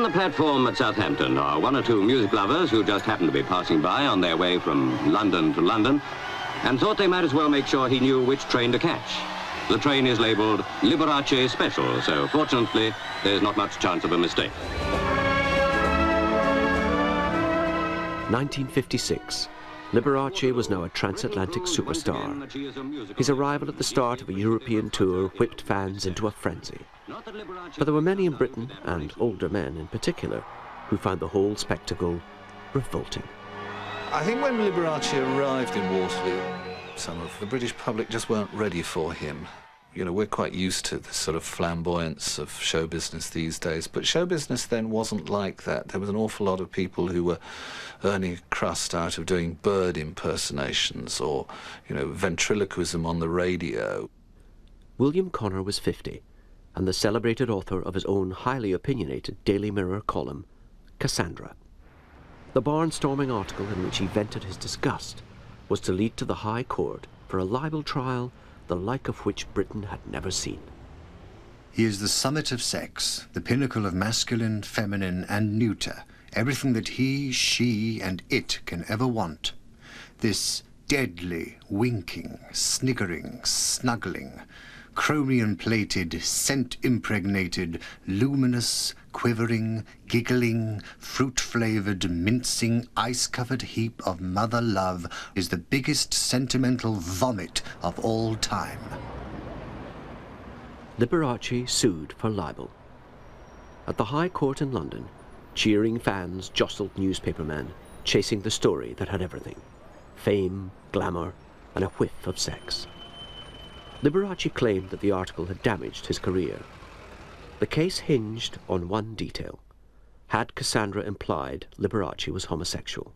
the platform at Southampton are one or two music lovers who just happened to be passing by on their way from London to London and thought they might as well make sure he knew which train to catch. The train is labelled Liberace Special, so fortunately there's not much chance of a mistake. 1956. Liberace was now a transatlantic superstar. His arrival at the start of a European tour whipped fans into a frenzy. But there were many in Britain, and older men in particular, who found the whole spectacle revolting. I think when Liberace arrived in Waterloo, some of the British public just weren't ready for him. You know, we're quite used to this sort of flamboyance of show business these days, but show business then wasn't like that. There was an awful lot of people who were earning a crust out of doing bird impersonations or, you know, ventriloquism on the radio. William Connor was 50, and the celebrated author of his own highly opinionated Daily Mirror column, Cassandra. The barnstorming article in which he vented his disgust was to lead to the High Court for a libel trial the like of which Britain had never seen. He is the summit of sex, the pinnacle of masculine, feminine, and neuter, everything that he, she, and it can ever want. This deadly, winking, sniggering, snuggling, chromium-plated, scent-impregnated, luminous, quivering, giggling, fruit-flavoured, mincing, ice-covered heap of mother love is the biggest sentimental vomit of all time. Liberace sued for libel. At the High Court in London, cheering fans jostled newspapermen, chasing the story that had everything: fame, glamour, and a whiff of sex. Liberace claimed that the article had damaged his career. The case hinged on one detail. Had Cassandra implied Liberace was homosexual?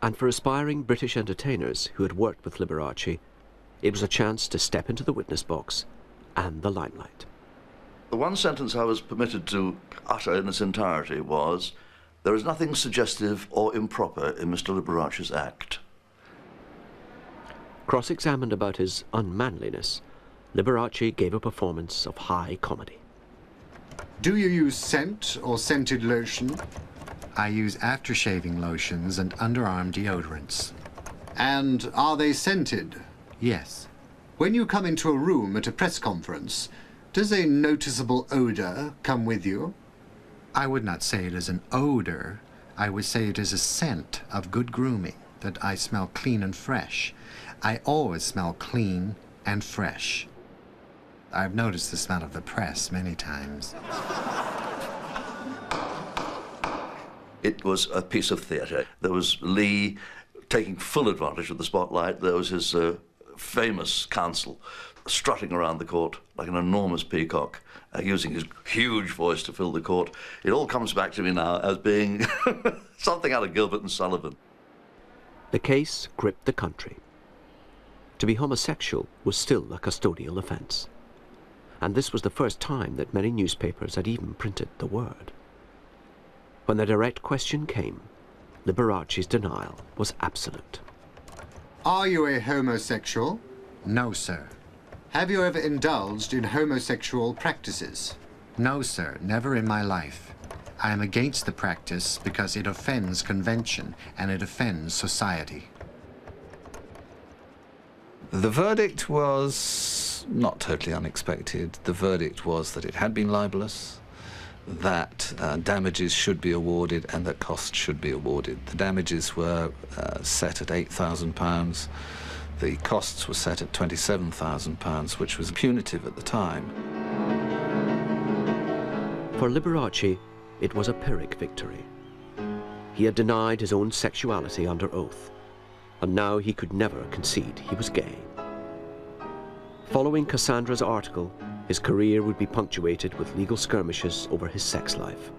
And for aspiring British entertainers who had worked with Liberace, it was a chance to step into the witness box and the limelight. The one sentence I was permitted to utter in its entirety was, "There is nothing suggestive or improper in Mr. Liberace's act." Cross-examined about his unmanliness, Liberace gave a performance of high comedy. Do you use scent or scented lotion? I use after-shaving lotions and underarm deodorants. And are they scented? Yes. When you come into a room at a press conference, does a noticeable odor come with you? I would not say it is an odor. I would say it is a scent of good grooming, that I smell clean and fresh. I always smell clean and fresh. I've noticed the smell of the press many times. It was a piece of theatre. There was Lee taking full advantage of the spotlight. There was his famous counsel strutting around the court like an enormous peacock, using his huge voice to fill the court. It all comes back to me now as being something out of Gilbert and Sullivan. The case gripped the country. To be homosexual was still a custodial offence, and this was the first time that many newspapers had even printed the word. When the direct question came, Liberace's denial was absolute. Are you a homosexual? No, sir. Have you ever indulged in homosexual practices? No, sir, never in my life. I am against the practice because it offends convention and it offends society. The verdict was not totally unexpected. The verdict was that it had been libelous, that damages should be awarded and that costs should be awarded. The damages were set at £8,000. The costs were set at £27,000, which was punitive at the time. For Liberace, it was a Pyrrhic victory. He had denied his own sexuality under oath, and now he could never concede he was gay. Following Cassandra's article, his career would be punctuated with legal skirmishes over his sex life.